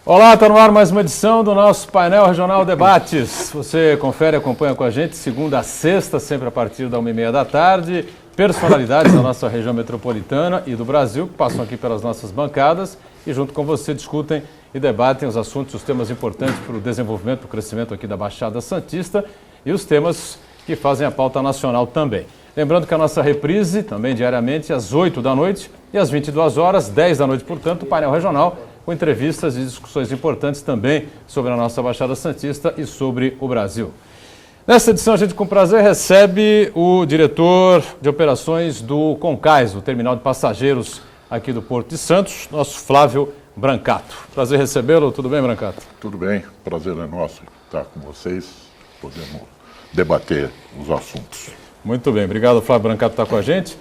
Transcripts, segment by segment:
Olá, está no ar mais uma edição do nosso Painel Regional Debates. Você confere e acompanha com a gente segunda a sexta, sempre a partir da 1h30 da tarde. Personalidades da nossa região metropolitana e do Brasil que passam aqui pelas nossas bancadas e junto com você discutem e debatem os assuntos, os temas importantes para o desenvolvimento, para o crescimento aqui da Baixada Santista e os temas que fazem a pauta nacional também. Lembrando que a nossa reprise, também diariamente, às 8 da noite e às 22 horas, 10 da noite, portanto, o painel regional, com entrevistas e discussões importantes também sobre a nossa Baixada Santista e sobre o Brasil. Nesta edição, a gente com prazer recebe o diretor de operações do Concais, o terminal de passageiros aqui do Porto de Santos, nosso Flávio Brancato. Prazer recebê-lo, tudo bem, Brancato? Tudo bem, prazer é nosso estar com vocês, podemos debater os assuntos. Muito bem, obrigado, Flávio Brancato, por estar com a gente.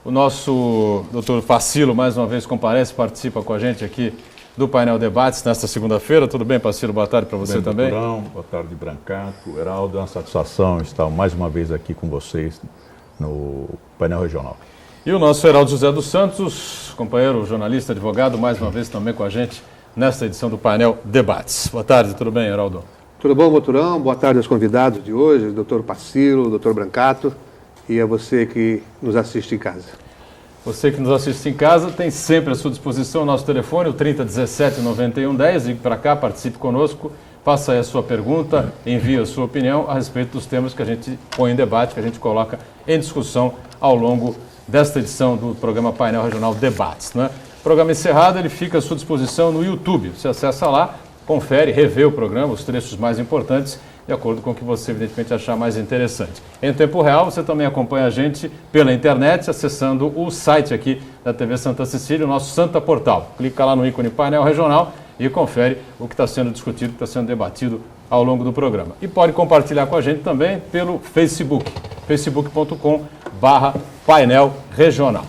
O nosso doutor Pacilo, mais uma vez, comparece, participa com a gente aqui do Painel Debates nesta segunda-feira. Tudo bem, Pacilo? Boa tarde para você também. Doutorão, boa tarde, Brancato. Heraldo, é uma satisfação estar mais uma vez aqui com vocês no Painel Regional. E o nosso Heraldo José dos Santos, companheiro jornalista, advogado, mais uma vez também com a gente nesta edição do Painel Debates. Boa tarde, tudo bem, Heraldo? Tudo bom, Boturão? Boa tarde aos convidados de hoje, doutor Pacilo, doutor Brancato, e a você que nos assiste em casa. Você que nos assiste em casa tem sempre à sua disposição o nosso telefone, o 3017-9110. Ligue para cá, participe conosco, faça aí a sua pergunta, envie a sua opinião a respeito dos temas que a gente põe em debate, que a gente coloca em discussão ao longo desta edição do programa Painel Regional Debates. Né? O programa encerrado, ele fica à sua disposição no YouTube. Você acessa lá, confere, revê o programa, os trechos mais importantes, de acordo com o que você, evidentemente, achar mais interessante. Em tempo real, você também acompanha a gente pela internet, acessando o site aqui da TV Santa Cecília, o nosso Santa Portal. Clica lá no ícone Painel Regional e confere o que está sendo discutido, o que está sendo debatido ao longo do programa. E pode compartilhar com a gente também pelo Facebook, facebook.com/Painel Regional.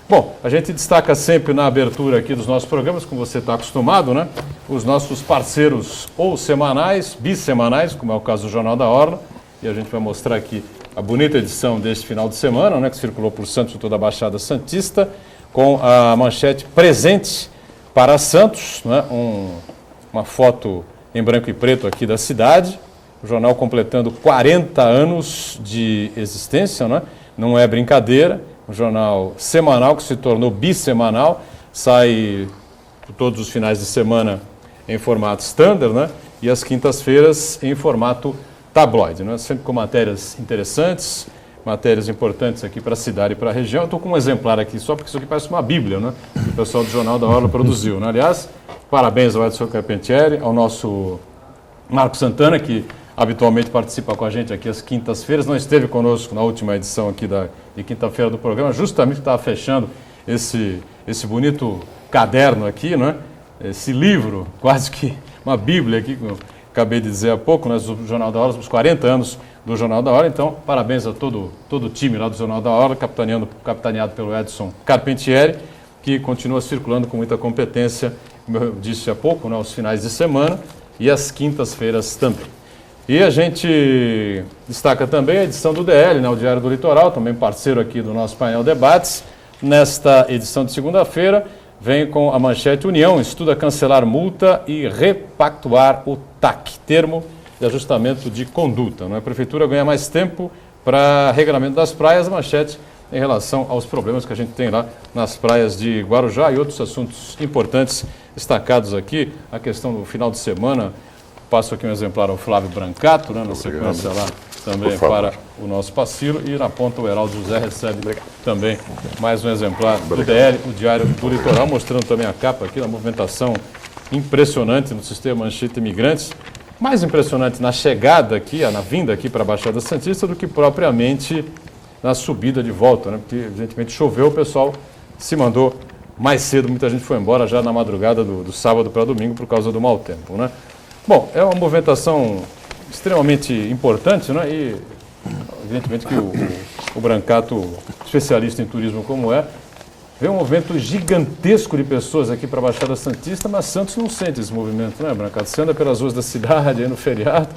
Bom, a gente destaca sempre na abertura aqui dos nossos programas, como você está acostumado, né? Os nossos parceiros ou semanais, bissemanais, como é o caso do Jornal da Orla, e a gente vai mostrar aqui a bonita edição deste final de semana, né? Que circulou por Santos e toda a Baixada Santista, com a manchete presente para Santos, né? Uma foto em branco e preto aqui da cidade, o jornal completando 40 anos de existência, né? Não é brincadeira. Um jornal semanal que se tornou bissemanal, sai todos os finais de semana em formato standard, né? E às quintas-feiras em formato tabloide, né? Sempre com matérias interessantes, matérias importantes aqui para a cidade e para a região. Eu estou com um exemplar aqui só porque isso aqui parece uma bíblia, né? Que o pessoal do Jornal da Orla produziu, né? Aliás, parabéns ao Edson Carpentieri, ao nosso Marco Santana, que habitualmente participa com a gente aqui às quintas-feiras, não esteve conosco na última edição aqui de quinta-feira do programa, justamente estava fechando esse bonito caderno aqui, né? Esse livro, quase que uma bíblia aqui, que eu acabei de dizer há pouco, né? Do Jornal da Hora, os 40 anos do Jornal da Hora. Então, parabéns a todo o time lá do Jornal da Hora, capitaneado pelo Edson Carpentieri, que continua circulando com muita competência, como eu disse há pouco, né? Aos finais de semana e às quintas-feiras também. E a gente destaca também a edição do DL, né, o Diário do Litoral, também parceiro aqui do nosso painel Debates. Nesta edição de segunda-feira, vem com a manchete: União estuda cancelar multa e repactuar o TAC, termo de ajustamento de conduta. Né? A Prefeitura ganha mais tempo para regulamento das praias, manchete em relação aos problemas que a gente tem lá nas praias de Guarujá e outros assuntos importantes destacados aqui. A questão do final de semana. Passo aqui um exemplar ao Flávio Brancato, né, na sequência lá também para o nosso Pacilo. E na ponta o Heraldo José recebe também mais um exemplar do DL, o Diário do Litoral, mostrando também a capa aqui, a movimentação impressionante no sistema Anchieta Imigrantes. Mais impressionante na chegada aqui, na vinda aqui para a Baixada Santista, do que propriamente na subida de volta, né? Porque evidentemente choveu, o pessoal se mandou mais cedo, muita gente foi embora já na madrugada do sábado para domingo por causa do mau tempo, né? Bom, é uma movimentação extremamente importante, né? E evidentemente que o Brancato, especialista em turismo como vê um movimento gigantesco de pessoas aqui para a Baixada Santista, mas Santos não sente esse movimento, né, Brancato? Você anda pelas ruas da cidade, aí no feriado,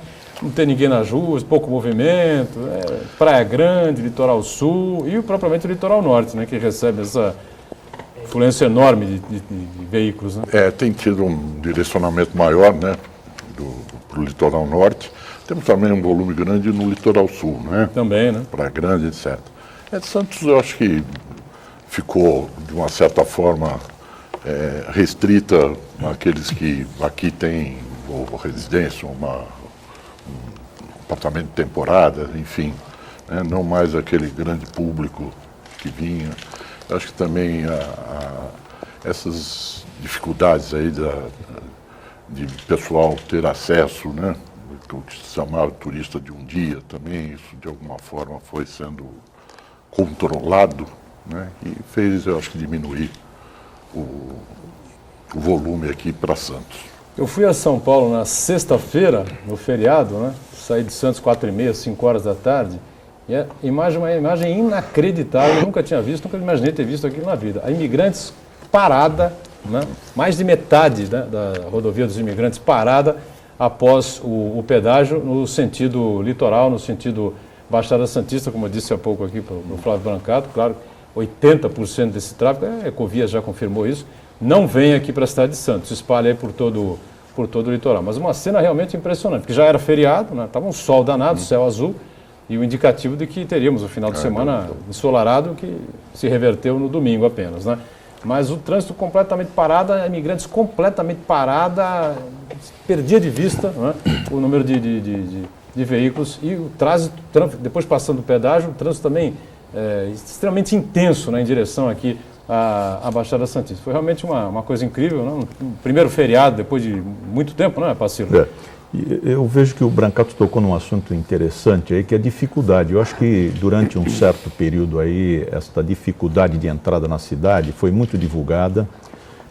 não tem ninguém nas ruas, pouco movimento, Praia Grande, Litoral Sul e propriamente o Litoral Norte, né, que recebe essa afluência enorme de veículos, né? Tem tido um direcionamento maior, né, para o litoral norte. Temos também um volume grande no litoral sul, né? Também, né? Praia Grande, etc. Santos, eu acho que ficou, de uma certa forma, restrita àqueles que aqui têm ou residência, um apartamento de temporada, enfim, né? Não mais aquele grande público que vinha. Eu acho que também essas dificuldades aí de pessoal ter acesso, né? O que se chamava turista de um dia também, isso de alguma forma foi sendo controlado, né? E fez, eu acho que, diminuir o volume aqui para Santos. Eu fui a São Paulo na sexta-feira, no feriado, né? Saí de Santos 4h30, 5 horas da tarde. E a imagem, uma imagem inacreditável, eu nunca tinha visto, nunca imaginei ter visto aquilo na vida. A imigrantes parada, né? Mais de metade, né, da rodovia dos imigrantes parada após o pedágio no sentido litoral, no sentido Baixada Santista, como eu disse há pouco aqui para o Flávio Brancato. Claro, 80% desse tráfego, a Ecovia já confirmou isso, não vem aqui para a cidade de Santos, se espalha aí por todo o litoral. Mas uma cena realmente impressionante, porque já era feriado, né? Estava um sol danado, céu azul, e o indicativo de que teríamos o final de semana ensolarado, que se reverteu no domingo apenas, né? Mas o trânsito completamente parado, a imigrantes completamente parada, perdia de vista, né, o número de veículos e o trânsito, depois passando o pedágio, o trânsito também extremamente intenso, né, em direção aqui à Baixada Santista. Foi realmente uma coisa incrível, né? Um primeiro feriado depois de muito tempo, né, Pacílio? Eu vejo que o Brancato tocou num assunto interessante aí, que é a dificuldade. Eu acho que durante um certo período aí, esta dificuldade de entrada na cidade foi muito divulgada.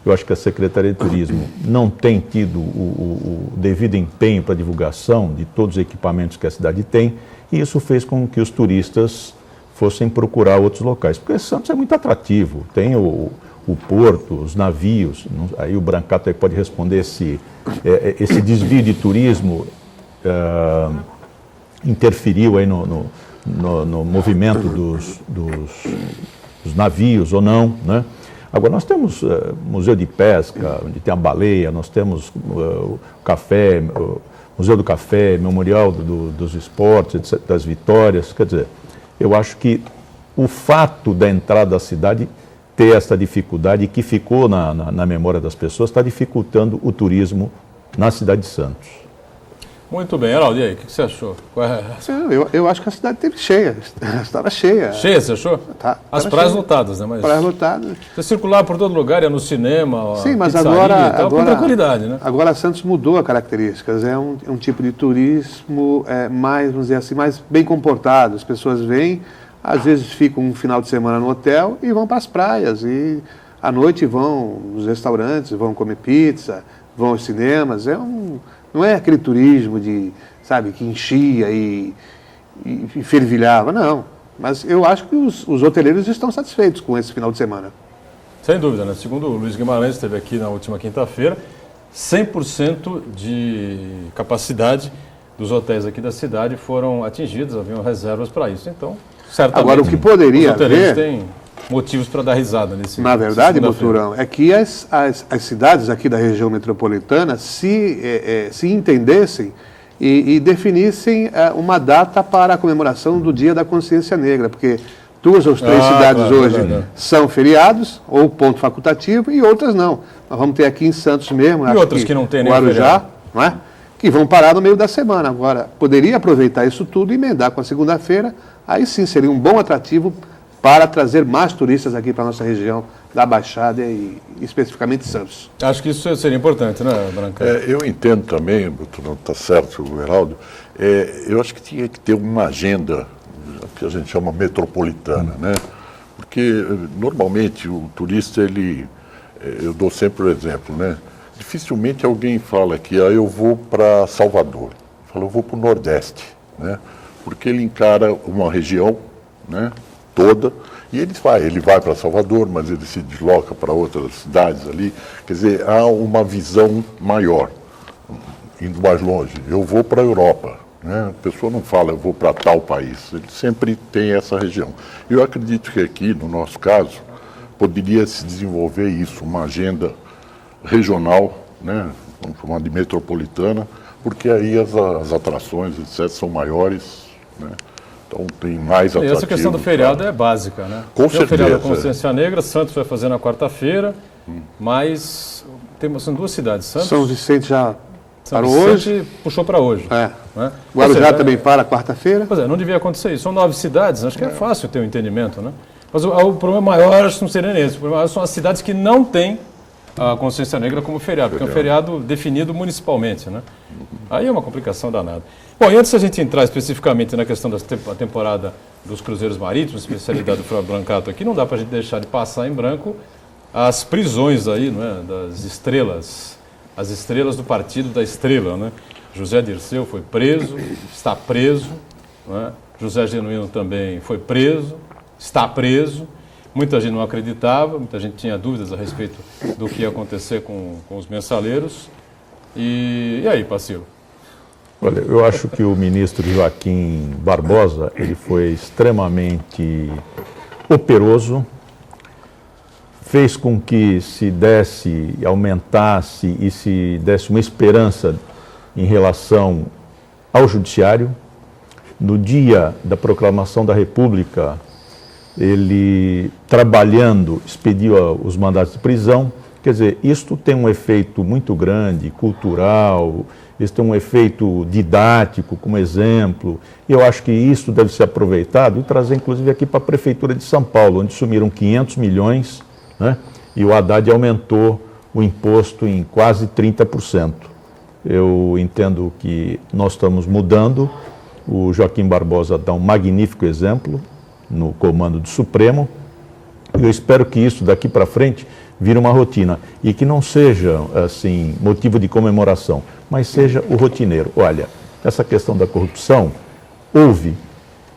Eu acho que a Secretaria de Turismo não tem tido o devido empenho para a divulgação de todos os equipamentos que a cidade tem, e isso fez com que os turistas fossem procurar outros locais. Porque Santos é muito atrativo, tem o porto, os navios, aí o Brancato aí pode responder esse desvio de turismo interferiu aí no movimento dos navios ou não, né? Agora, nós temos museu de pesca, onde tem a baleia, nós temos o café, o Museu do Café, Memorial dos Esportes, etc., das Vitórias. Quer dizer, eu acho que o fato da entrada da cidade ter essa dificuldade que ficou na memória das pessoas está dificultando o turismo na cidade de Santos. Muito bem, Heraldo, e aí, o que você achou? Eu acho que a cidade esteve cheia, estava cheia. Cheia, você achou? Tá, as praias lotadas, né? Mas praias lotadas. você circulava por todo lugar, ia no cinema, sim, mas agora com tranquilidade, né? Agora Santos mudou as características, é um tipo de turismo mais, vamos dizer assim, mais bem comportado. As pessoas vêm, às vezes ficam um final de semana no hotel e vão para as praias. E à noite vão nos restaurantes, vão comer pizza, vão aos cinemas. Não é aquele turismo sabe, que enchia e fervilhava, não. Mas eu acho que os hoteleiros estão satisfeitos com esse final de semana. Sem dúvida, né? Segundo o Luiz Guimarães, esteve aqui na última quinta-feira, 100% de capacidade dos hotéis aqui da cidade foram atingidos, haviam reservas para isso. Então, certamente, agora, o que poderia os hoteleiros haver, têm motivos para dar risada nesse na verdade, Boturão, é que as cidades aqui da região metropolitana se entendessem e definissem uma data para a comemoração do Dia da Consciência Negra, porque 2 ou 3 cidades hoje são feriados, ou ponto facultativo, e outras não. Nós vamos ter aqui em Santos mesmo, e outras que não tem nem Guarujá, não é? Que vão parar no meio da semana. Agora, poderia aproveitar isso tudo e emendar com a segunda-feira, aí sim seria um bom atrativo para trazer mais turistas aqui para a nossa região da Baixada e especificamente Santos. Acho que isso seria importante, né, Branca? Eu entendo também, não está certo, Heraldo, eu acho que tinha que ter uma agenda que a gente chama metropolitana, né? Porque normalmente o turista, eu dou sempre o exemplo, né? Dificilmente alguém fala que eu vou para Salvador, eu vou para o Nordeste, né? Porque ele encara uma região, né, toda, e ele vai para Salvador, mas ele se desloca para outras cidades ali. Quer dizer, há uma visão maior, indo mais longe. Eu vou para a Europa, né? A pessoa não fala, eu vou para tal país, ele sempre tem essa região. Eu acredito que aqui, no nosso caso, poderia se desenvolver isso, uma agenda regional, né, vamos chamar de metropolitana, porque aí as atrações, etc., são maiores, né, então tem mais E atrativos. essa questão do feriado é básica, né? Com Tem o feriado da certeza. Consciência Negra, Santos vai fazer na quarta-feira, mas são duas cidades, Santos. São Vicente já São parou Vicente hoje. puxou para hoje. É. Né? Guarujá Ou seja, também para quarta-feira. Pois é, não devia acontecer isso. São 9 cidades, acho que é fácil ter um entendimento, né? Mas o problema maior, acho que não seria esse. O problema maior são as cidades que não têm a Consciência Negra como feriado, porque é um feriado definido municipalmente, né? Aí é uma complicação danada. Bom, e antes da gente entrar especificamente na questão da temporada dos cruzeiros marítimos, especialidade do Flávio Brancato aqui, não dá para a gente deixar de passar em branco as prisões aí, não é, das estrelas, as estrelas do Partido da Estrela, né? José Dirceu foi preso, está preso, não é? José Genuíno também foi preso, está preso. Muita gente não acreditava, muita gente tinha dúvidas a respeito do que ia acontecer com os mensaleiros. E aí, Pacílio? Olha, eu acho que o ministro Joaquim Barbosa, ele foi extremamente operoso, fez com que se desse, aumentasse e se desse uma esperança em relação ao judiciário. No dia da proclamação da República, ele, trabalhando, expediu os mandatos de prisão. Quer dizer, isto tem um efeito muito grande, cultural, isso tem um efeito didático, como exemplo. Eu acho que isso deve ser aproveitado e trazer, inclusive, aqui para a Prefeitura de São Paulo, onde sumiram 500 milhões, né? E o Haddad aumentou o imposto em quase 30%. Eu entendo que nós estamos mudando. O Joaquim Barbosa dá um magnífico exemplo no comando do Supremo. Eu espero que isso daqui para frente vire uma rotina e que não seja assim motivo de comemoração, mas seja o rotineiro. Olha, essa questão da corrupção houve,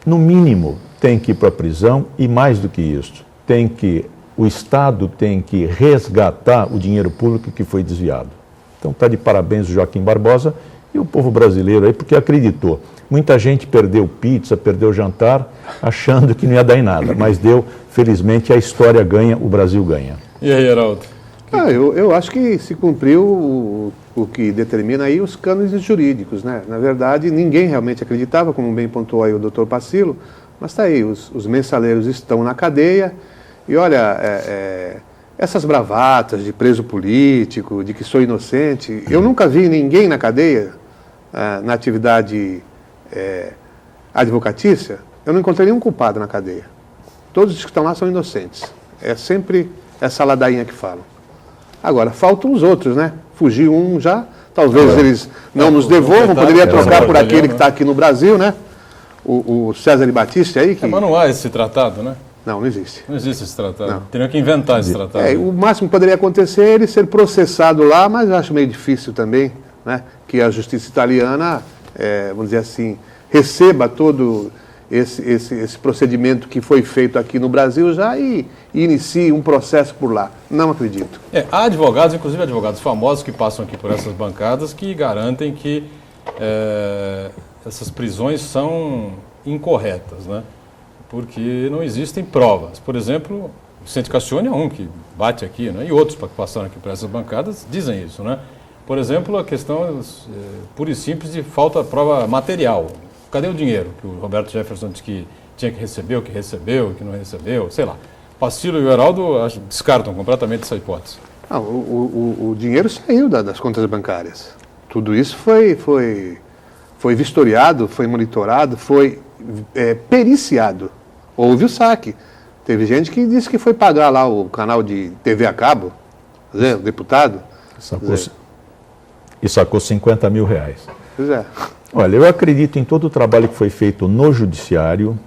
no mínimo, tem que ir para a prisão e mais do que isso, o Estado tem que resgatar o dinheiro público que foi desviado. Então está de parabéns o Joaquim Barbosa e o povo brasileiro aí, porque acreditou. Muita gente perdeu pizza, perdeu jantar, achando que não ia dar em nada, mas deu, felizmente, a história ganha, o Brasil ganha. E aí, Heraldo? Eu acho que se cumpriu o que determina aí os cânones jurídicos, né? Na verdade, ninguém realmente acreditava, como bem pontuou aí o doutor Pacílio, mas está aí, os mensaleiros estão na cadeia e olha, essas bravatas de preso político, de que sou inocente, eu nunca vi ninguém na cadeia, na atividade advocatícia, eu não encontrei nenhum culpado na cadeia. Todos os que estão lá são inocentes. É sempre essa ladainha que falam. Agora, faltam os outros, né? Fugiu um já, talvez eles não nos devolvam, poderia trocar por aquele que está aqui no Brasil, né? O César Batista aí. Que... Mas não há esse tratado, né? Não existe. Não existe esse tratado. Não. Teriam que inventar esse tratado. O máximo que poderia acontecer é ele ser processado lá, mas eu acho meio difícil também, né? Que a justiça italiana, vamos dizer assim, receba todo esse procedimento que foi feito aqui no Brasil já e inicie um processo por lá. Não acredito. Há advogados, inclusive advogados famosos que passam aqui por essas bancadas, que garantem que essas prisões são incorretas, né? Porque não existem provas. Por exemplo, o Vicente Cassione é um que bate aqui, né? E outros que passaram aqui por essas bancadas dizem isso, né? Por exemplo, a questão pura e simples de falta de prova material. Cadê o dinheiro que o Roberto Jefferson disse que tinha que receber, o que não recebeu, sei lá. Pacílio e o Heraldo descartam completamente essa hipótese. Não, o dinheiro saiu das contas bancárias. Tudo isso foi vistoriado, foi monitorado, foi periciado. Houve o saque. Teve gente que disse que foi pagar lá o canal de TV a cabo, o deputado. E sacou 50 mil reais. Pois é. Olha, eu acredito em todo o trabalho que foi feito no judiciário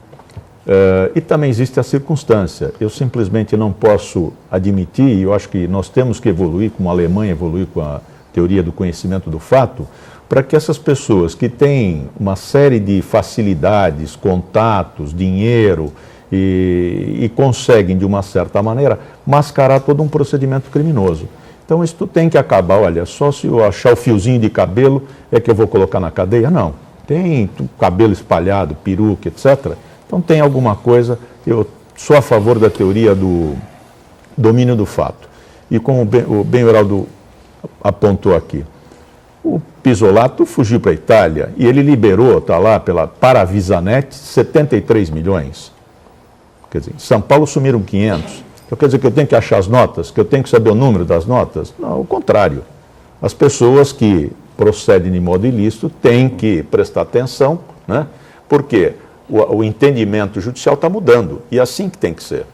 e também existe a circunstância. Eu simplesmente não posso admitir, e eu acho que nós temos que evoluir, como a Alemanha evoluiu com a teoria do conhecimento do fato, para que essas pessoas que têm uma série de facilidades, contatos, dinheiro e conseguem, de uma certa maneira, mascarar todo um procedimento criminoso. Então, isso tem que acabar. Olha, só se eu achar o fiozinho de cabelo é que eu vou colocar na cadeia? Não. Tem cabelo espalhado, peruca, etc. Então, tem alguma coisa. Eu sou a favor da teoria do domínio do fato. E como o Benhuraldo apontou aqui, o Pisolato fugiu para a Itália e ele liberou, está lá, para a Visanet, 73 milhões. Quer dizer, em São Paulo sumiram 500. Então, quer dizer que eu tenho que achar as notas, que eu tenho que saber o número das notas? Não, ao contrário. As pessoas que procedem de modo ilícito têm que prestar atenção, né? Porque o entendimento judicial está mudando, e é assim que tem que ser.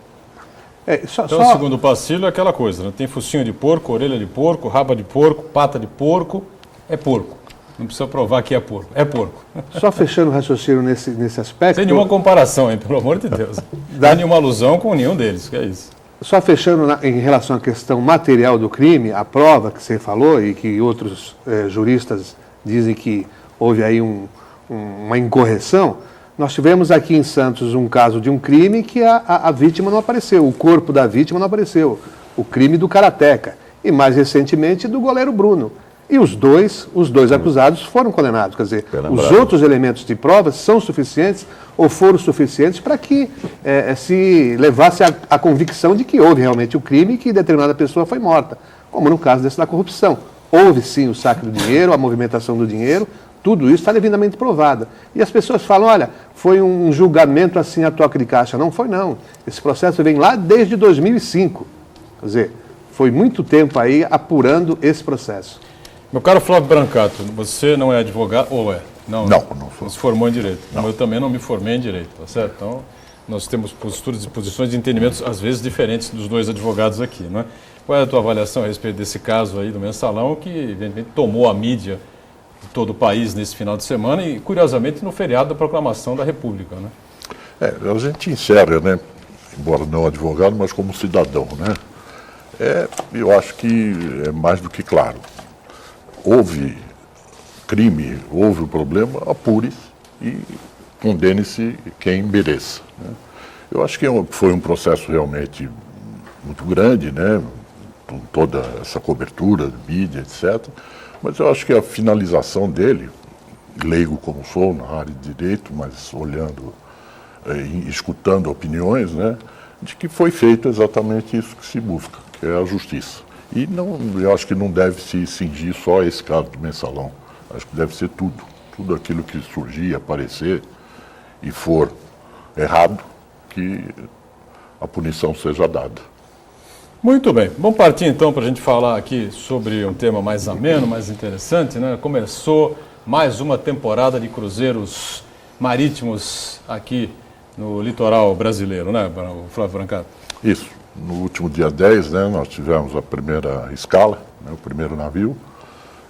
Então, segundo o Pacílio, é aquela coisa, né? Tem focinho de porco, orelha de porco, raba de porco, pata de porco, é porco. Não precisa provar que é porco. É porco. Só fechando o raciocínio nesse aspecto... Sem nenhuma comparação, hein, pelo amor de Deus. Não há nenhuma alusão com nenhum deles, que é isso. Só fechando em relação à questão material do crime, a prova que você falou e que outros juristas dizem que houve aí uma incorreção, nós tivemos aqui em Santos um caso de um crime que a vítima não apareceu, o corpo da vítima não apareceu, o crime do karateca e mais recentemente do goleiro Bruno. E os dois acusados foram condenados. Quer dizer, os outros elementos de prova são suficientes ou foram suficientes para que se levasse à convicção de que houve realmente o crime e que determinada pessoa foi morta, como no caso desse da corrupção. Houve sim o saque do dinheiro, a movimentação do dinheiro, tudo isso está devidamente provado. E as pessoas falam, olha, foi um julgamento assim a toque de caixa. Não foi não. Esse processo vem lá desde 2005. Quer dizer, foi muito tempo aí apurando esse processo. Meu caro Flávio Brancato, você não é advogado, ou é? Não sou. Não se formou em Direito. Não. Eu também não me formei em Direito, tá certo? Então, nós temos posturas e posições de entendimentos, às vezes, diferentes dos dois advogados aqui, não é? Qual é a tua avaliação a respeito desse caso aí do Mensalão, que, evidentemente, tomou a mídia de todo o país nesse final de semana e, curiosamente, no feriado da Proclamação da República, né? A gente enxerga, né? Embora não advogado, mas como cidadão, né? Eu acho que é mais do que claro. Houve crime, houve o problema, apure e condene-se quem mereça, né? Eu acho que foi um processo realmente muito grande, né? Com toda essa cobertura de mídia, etc. Mas eu acho que a finalização dele, leigo como sou na área de direito, mas olhando e escutando opiniões, né? De que foi feito exatamente isso que se busca, que é a justiça. E eu acho que não deve se cingir só a esse caso do Mensalão. Acho que deve ser tudo aquilo que surgir, aparecer e for errado, que a punição seja dada. Muito bem, vamos partir então para a gente falar aqui sobre um tema mais ameno, mais interessante, né? Começou mais uma temporada de cruzeiros marítimos aqui no litoral brasileiro, né, Flávio Brancato? Isso. No último dia 10, né, nós tivemos a primeira escala, né, o primeiro navio,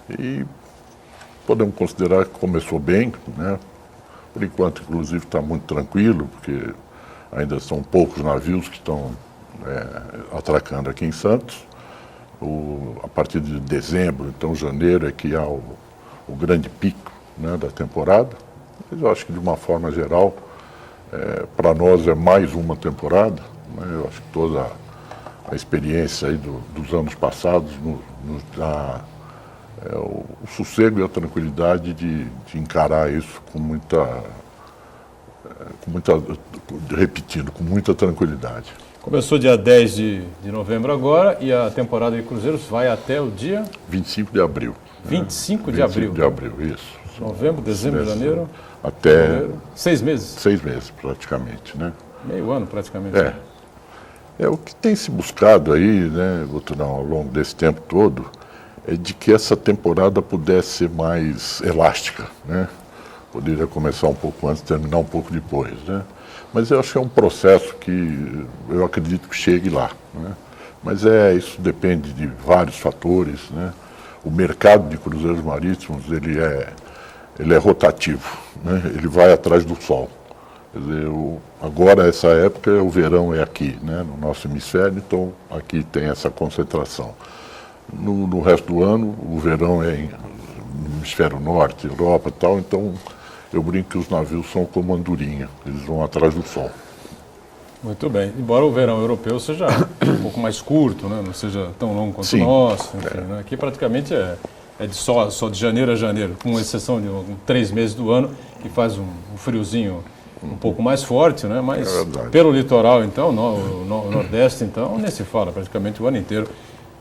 e podemos considerar que começou bem, né? Por enquanto, inclusive, está muito tranquilo, porque ainda são poucos navios que estão atracando aqui em Santos. A partir de dezembro, então janeiro, é que há o grande pico, né, da temporada. Mas eu acho que, de uma forma geral, para nós é mais uma temporada. Eu acho que toda a experiência aí dos anos passados nos dá o sossego e a tranquilidade de encarar isso com muita, repetindo, com muita tranquilidade. Começou dia 10 de novembro agora e a temporada de cruzeiros vai até o dia? 25 de abril. 25 de abril? 25 de abril, isso. Novembro, dezembro, janeiro? Até... Janeiro. 6 meses? 6 meses, praticamente, né? Meio ano, praticamente. O que tem se buscado aí, né, Boturão, ao longo desse tempo todo, é de que essa temporada pudesse ser mais elástica, né? Poderia começar um pouco antes, terminar um pouco depois, né? Mas eu acho que é um processo que eu acredito que chegue lá, né? Mas isso depende de vários fatores, né? O mercado de cruzeiros marítimos, ele é rotativo, né? Ele vai atrás do sol. Quer dizer, agora, essa época, o verão é aqui, né, no nosso hemisfério, então aqui tem essa concentração. No resto do ano, o verão é no hemisfério norte, Europa e tal, então eu brinco que os navios são como andorinha, eles vão atrás do sol. Muito bem, embora o verão europeu seja um pouco mais curto, né, não seja tão longo quanto o nosso, enfim, né, aqui praticamente é de só de janeiro a janeiro, com exceção de 3 meses do ano, que faz um friozinho um pouco mais forte, né? Mas É verdade. pelo litoral, então, no Nordeste, então, nem se fala praticamente o ano inteiro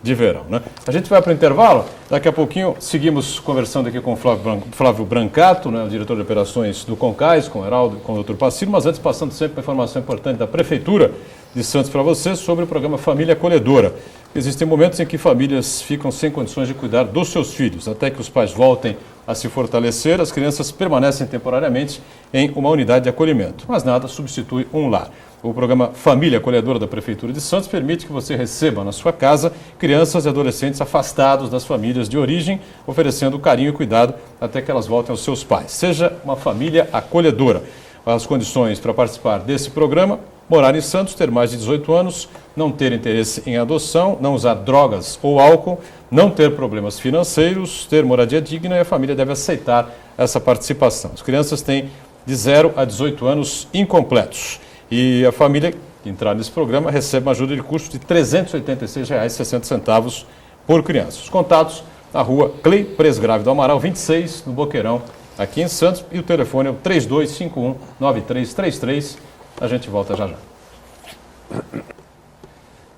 de verão, né? A gente vai para o intervalo, daqui a pouquinho seguimos conversando aqui com o Flávio Brancato, né, o diretor de operações do Concais, com o Heraldo e com o Dr. Pacilo, mas antes passando sempre uma informação importante da Prefeitura de Santos para você sobre o programa Família Acolhedora. Existem momentos em que famílias ficam sem condições de cuidar dos seus filhos. Até que os pais voltem a se fortalecer, as crianças permanecem temporariamente em uma unidade de acolhimento, mas nada substitui um lar. O programa Família Acolhedora da Prefeitura de Santos permite que você receba na sua casa crianças e adolescentes afastados das famílias de origem, oferecendo carinho e cuidado até que elas voltem aos seus pais. Seja uma família acolhedora. As condições para participar desse programa: morar em Santos, ter mais de 18 anos, não ter interesse em adoção, não usar drogas ou álcool, não ter problemas financeiros, ter moradia digna, e a família deve aceitar essa participação. As crianças têm de 0 a 18 anos incompletos. E a família que entrar nesse programa recebe uma ajuda de custo de R$ 386,60 por criança. Os contatos na rua Clei Presgrave do Amaral, 26, no Boqueirão, aqui em Santos. E o telefone é o 3251-9333. A gente volta já já.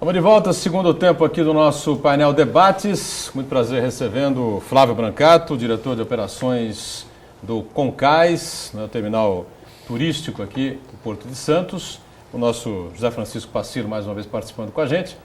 Vamos de volta, segundo tempo aqui do nosso painel Debates. Muito prazer recebendo Flávio Brancato, diretor de operações do Concais, no terminal turístico aqui do Porto de Santos. O nosso José Francisco Pacilo mais uma vez participando com a gente.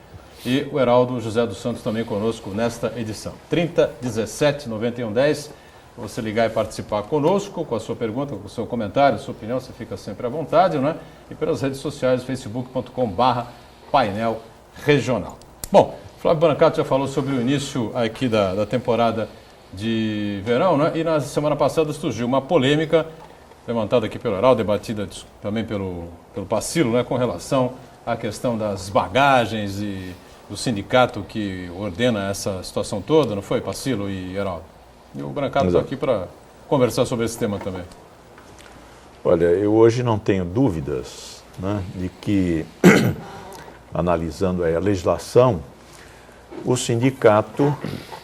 E o Heraldo José dos Santos também conosco nesta edição. 3017-9110. Você ligar e participar conosco, com a sua pergunta, com o seu comentário, sua opinião, você fica sempre à vontade, né? E pelas redes sociais, facebook.com/painel regional. Bom, Flávio Brancato já falou sobre o início aqui da temporada de verão, né? E na semana passada surgiu uma polêmica levantada aqui pelo Heraldo, debatida também pelo Pacilo, né? Com relação à questão das bagagens e do sindicato que ordena essa situação toda, não foi, Pacilo e Heraldo? E o Brancato está aqui para conversar sobre esse tema também. Olha, eu hoje não tenho dúvidas, né, de que, analisando a legislação, o sindicato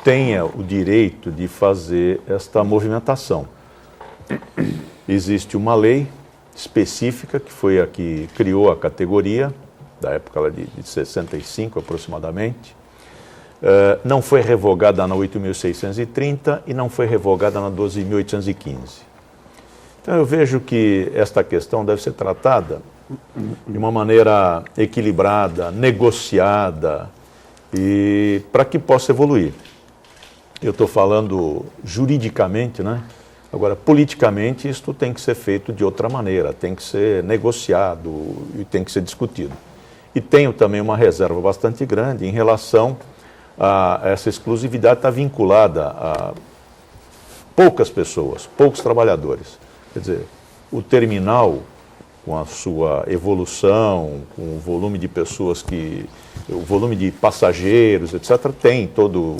tenha o direito de fazer esta movimentação. Existe uma lei específica, que foi a que criou a categoria, da época lá de 65 aproximadamente. Não foi revogada na 8.630 e não foi revogada na 12.815. Então eu vejo que esta questão deve ser tratada de uma maneira equilibrada, negociada, e para que possa evoluir. Eu estou falando juridicamente, né? Agora, politicamente, isto tem que ser feito de outra maneira, tem que ser negociado e tem que ser discutido. E tenho também uma reserva bastante grande em relação a essa exclusividade estar vinculada a poucas pessoas, poucos trabalhadores. Quer dizer, o terminal, com a sua evolução, com o volume de pessoas o volume de passageiros, etc., tem todo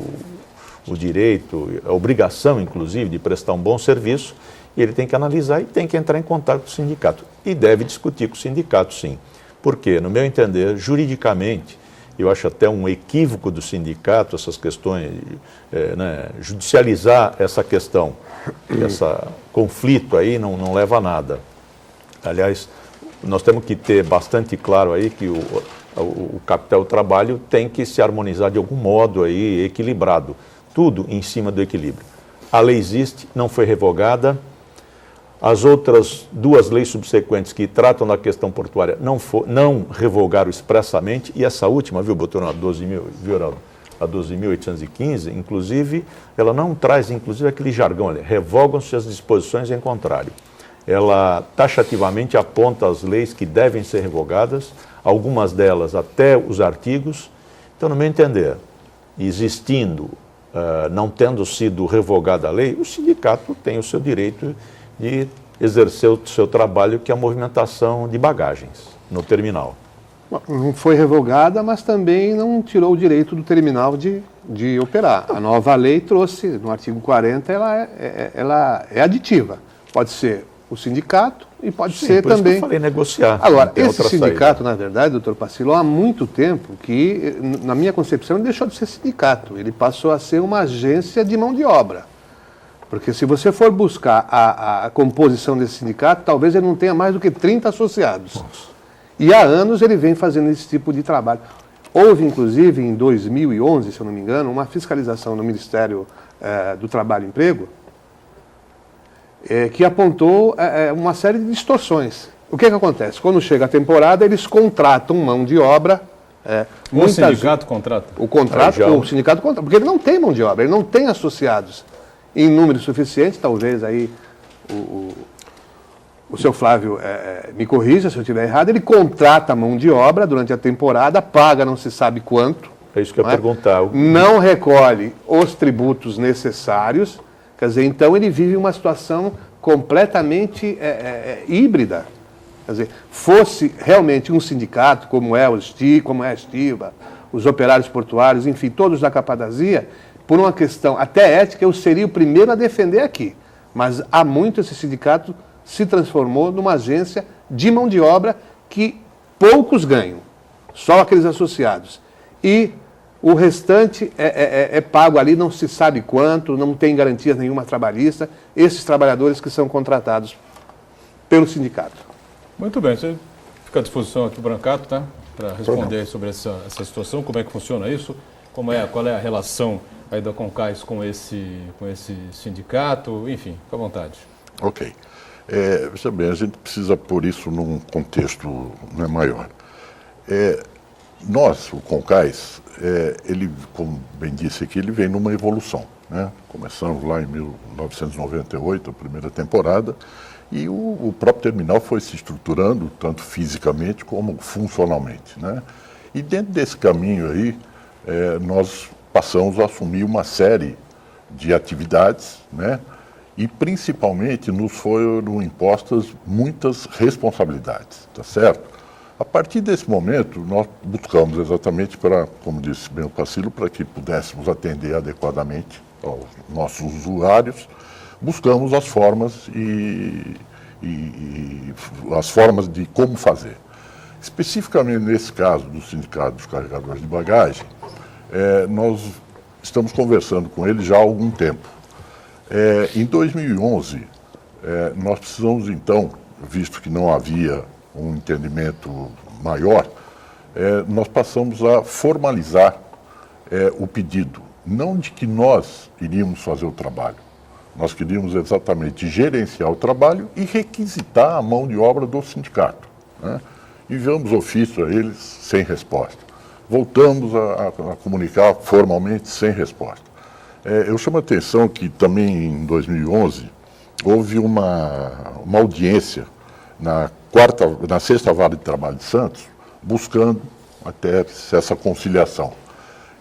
o direito, a obrigação, inclusive, de prestar um bom serviço, e ele tem que analisar e tem que entrar em contato com o sindicato. E deve discutir com o sindicato, sim. Porque, no meu entender, juridicamente, eu acho até um equívoco do sindicato, essas questões, judicializar essa questão, esse conflito aí não leva a nada. Aliás, nós temos que ter bastante claro aí que o capital trabalho tem que se harmonizar de algum modo aí, equilibrado. Tudo em cima do equilíbrio. A lei existe, não foi revogada. As outras duas leis subsequentes que tratam da questão portuária não revogaram expressamente, e essa última, botou a 12.815, inclusive, ela não traz, inclusive, aquele jargão ali, revogam-se as disposições em contrário. Ela taxativamente aponta as leis que devem ser revogadas, algumas delas até os artigos. Então, no meu entender, existindo, não tendo sido revogada a lei, o sindicato tem o seu direito de exercer o seu trabalho, que é a movimentação de bagagens no terminal. Não foi revogada, mas também não tirou o direito do terminal de operar. A nova lei trouxe, no artigo 40, ela é aditiva. Pode ser o sindicato e pode ser por isso também... que eu falei negociar. Agora, esse sindicato, na verdade, doutor Pacilo, há muito tempo que, na minha concepção, ele deixou de ser sindicato. Ele passou a ser uma agência de mão de obra. Porque se você for buscar a composição desse sindicato, talvez ele não tenha mais do que 30 associados. E há anos ele vem fazendo esse tipo de trabalho. Houve, inclusive, em 2011, se eu não me engano, uma fiscalização no Ministério do Trabalho e Emprego que apontou uma série de distorções. O que acontece? Quando chega a temporada, eles contratam mão de obra. O sindicato contrata? O sindicato contrata, porque ele não tem mão de obra, ele não tem associados em número suficiente, talvez aí o seu Flávio me corrija se eu estiver errado, ele contrata a mão de obra durante a temporada, paga não se sabe quanto. É isso que eu ia perguntar. Não recolhe os tributos necessários, quer dizer, então ele vive uma situação completamente híbrida. Quer dizer, fosse realmente um sindicato, como é a Estiva, os operários portuários, enfim, todos da Capatazia, por uma questão até ética, eu seria o primeiro a defender aqui. Mas há muito esse sindicato se transformou numa agência de mão de obra que poucos ganham, só aqueles associados. E o restante é pago ali, não se sabe quanto, não tem garantia nenhuma trabalhista, esses trabalhadores que são contratados pelo sindicato. Muito bem, você fica à disposição aqui, o Brancato, tá? Para responder sobre essa situação, como é que funciona isso, qual é a relação aí da Concais com esse sindicato, enfim, fica à vontade. Ok. Veja bem, a gente precisa pôr isso num contexto maior. Nós, o Concais, ele, como bem disse aqui, ele vem numa evolução, né? Começamos lá em 1998, a primeira temporada, e o próprio terminal foi se estruturando, tanto fisicamente como funcionalmente, né? E dentro desse caminho aí, nós passamos a assumir uma série de atividades, né? E principalmente nos foram impostas muitas responsabilidades, tá certo? A partir desse momento, nós buscamos exatamente para, como disse bem o Pacílio, para que pudéssemos atender adequadamente aos nossos usuários, buscamos as formas as formas de como fazer. Especificamente nesse caso do Sindicato dos Carregadores de Bagagem, nós estamos conversando com ele já há algum tempo. Em 2011, nós precisamos então, visto que não havia um entendimento maior, nós passamos a formalizar o pedido, não de que nós iríamos fazer o trabalho, nós queríamos exatamente gerenciar o trabalho e requisitar a mão de obra do sindicato, né? Enviamos ofício a eles sem resposta. Voltamos a comunicar formalmente sem resposta. Eu chamo a atenção que também em 2011 houve uma audiência na sexta vara de trabalho de Santos, buscando até essa conciliação.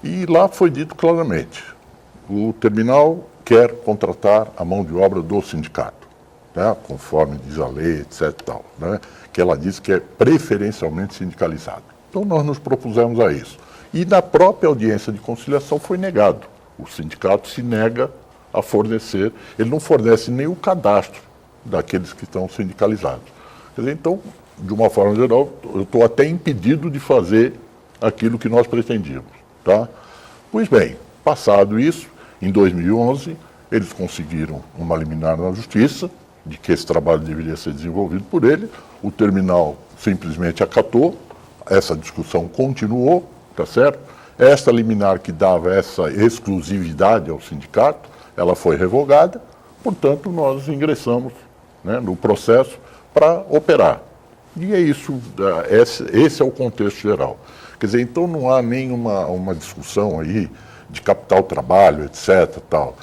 E lá foi dito claramente, o terminal quer contratar a mão de obra do sindicato, né, conforme diz a lei, etc. Tal, né, que ela diz que é preferencialmente sindicalizado. Então nós nos propusemos a isso. E na própria audiência de conciliação foi negado. O sindicato se nega a fornecer, ele não fornece nem o cadastro daqueles que estão sindicalizados. Quer dizer, então, de uma forma geral, eu estou até impedido de fazer aquilo que nós pretendíamos. Tá? Pois bem, passado isso, em 2011, eles conseguiram uma liminar na justiça, de que esse trabalho deveria ser desenvolvido por ele, o terminal simplesmente acatou, essa discussão continuou, tá certo? Esta liminar que dava essa exclusividade ao sindicato, ela foi revogada, portanto, nós ingressamos, né, no processo para operar. E é isso, esse é o contexto geral. Quer dizer, então não há nenhuma discussão aí de capital trabalho, etc. Tal,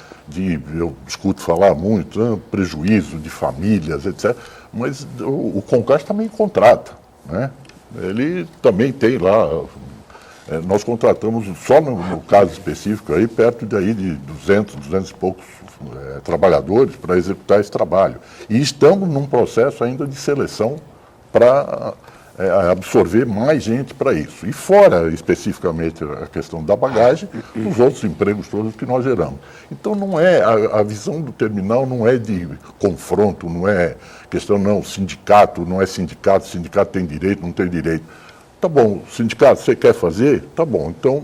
eu escuto falar muito, prejuízo de famílias, etc. Mas o Concais também contrata, né? Ele também tem lá, nós contratamos, só no caso específico, aí, perto de 200 e poucos trabalhadores para executar esse trabalho. E estamos num processo ainda de seleção para absorver mais gente para isso. E fora, especificamente, a questão da bagagem, os outros empregos todos que nós geramos. Então, não é a visão do terminal não é de confronto, não é questão, não, sindicato, não é sindicato, sindicato tem direito, não tem direito. Tá bom, sindicato, você quer fazer? Tá bom, então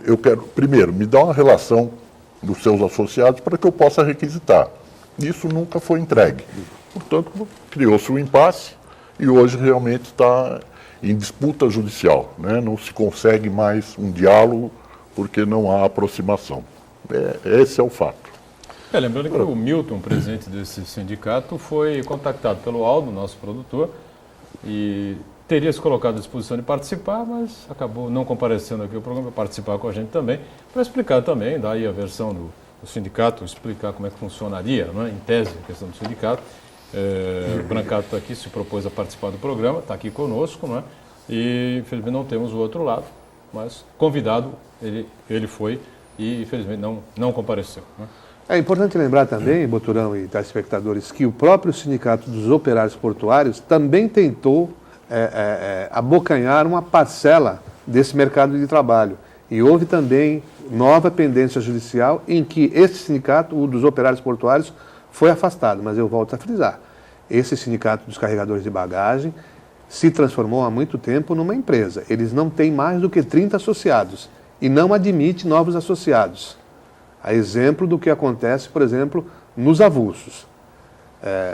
eu quero, primeiro, me dá uma relação dos seus associados para que eu possa requisitar. Isso nunca foi entregue. Portanto, criou-se um impasse e hoje realmente está em disputa judicial, né? Não se consegue mais um diálogo porque não há aproximação. Esse é o fato. Lembrando que o Milton, presidente desse sindicato, foi contactado pelo Aldo, nosso produtor, e teria se colocado à disposição de participar, mas acabou não comparecendo aqui ao programa para participar com a gente também, para explicar também, dar aí a versão do sindicato, explicar como é que funcionaria, né, em tese, a questão do sindicato. O Brancato está aqui, se propôs a participar do programa, está aqui conosco, né, e infelizmente não temos o outro lado, mas convidado ele foi e infelizmente não compareceu. Né. É importante lembrar também, Boturão e telespectadores, que o próprio Sindicato dos Operários Portuários também tentou abocanhar uma parcela desse mercado de trabalho. E houve também nova pendência judicial em que esse sindicato, o dos operários portuários, foi afastado. Mas eu volto a frisar, esse sindicato dos carregadores de bagagem se transformou há muito tempo numa empresa. Eles não têm mais do que 30 associados e não admite novos associados. A exemplo do que acontece, por exemplo, nos avulsos.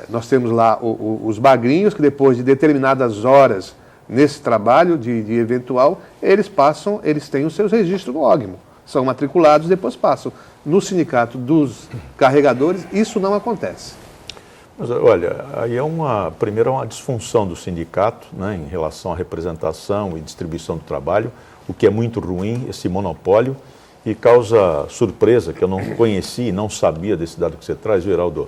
Nós temos lá os bagrinhos que depois de determinadas horas nesse trabalho de eventual, eles têm os seus registros no ógimo. São matriculados, depois passam. No sindicato dos carregadores, isso não acontece. Mas, olha, aí primeiro é uma disfunção do sindicato, né, em relação à representação e distribuição do trabalho, o que é muito ruim, esse monopólio, e causa surpresa, que eu não conhecia e não sabia desse dado que você traz, Geraldo,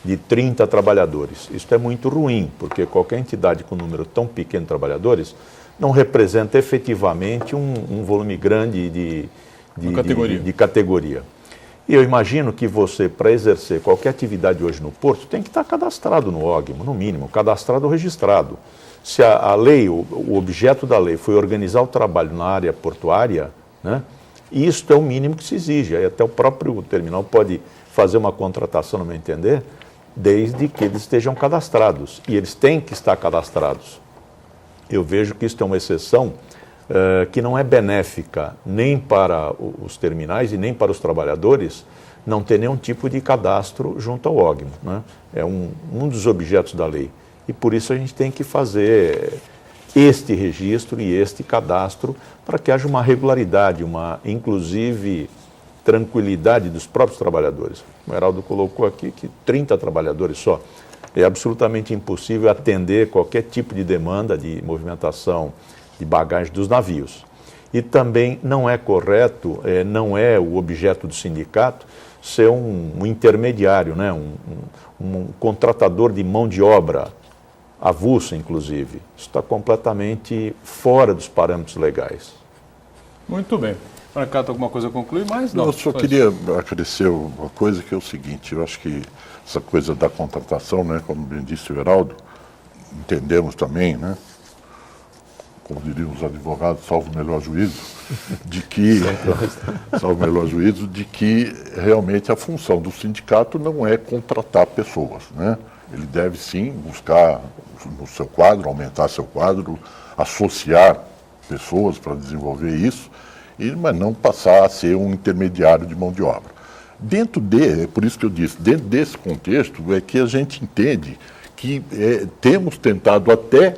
de 30 trabalhadores. Isso é muito ruim, porque qualquer entidade com um número tão pequeno de trabalhadores não representa efetivamente um volume grande de categoria. E eu imagino que você, para exercer qualquer atividade hoje no Porto, tem que estar cadastrado no ógimo, no mínimo, cadastrado ou registrado. Se a lei, o objeto da lei foi organizar o trabalho na área portuária, né, isso é o mínimo que se exige. Aí até o próprio terminal pode fazer uma contratação, no meu entender, desde que eles estejam cadastrados. E eles têm que estar cadastrados. Eu vejo que isso é uma exceção que não é benéfica nem para os terminais e nem para os trabalhadores não ter nenhum tipo de cadastro junto ao ógimo, né? É um dos objetos da lei. E por isso a gente tem que fazer este registro e este cadastro para que haja uma regularidade, inclusive, tranquilidade dos próprios trabalhadores. O Heraldo colocou aqui que 30 trabalhadores só. É absolutamente impossível atender qualquer tipo de demanda de movimentação de bagagem dos navios. E também não é correto, não é o objeto do sindicato ser um intermediário, né? um contratador de mão de obra avulsa, inclusive. Isso está completamente fora dos parâmetros legais. Muito bem. Brancato, alguma coisa a concluir? Não, eu só queria acrescer uma coisa que é o seguinte, eu acho que essa coisa da contratação, né, como bem disse o Heraldo, entendemos também, né, como diriam os advogados, salvo o melhor juízo, de que realmente a função do sindicato não é contratar pessoas, né? Ele deve sim buscar no seu quadro, aumentar seu quadro, associar pessoas para desenvolver isso, mas não passar a ser um intermediário de mão de obra. É por isso que eu disse, dentro desse contexto é que a gente entende que temos tentado até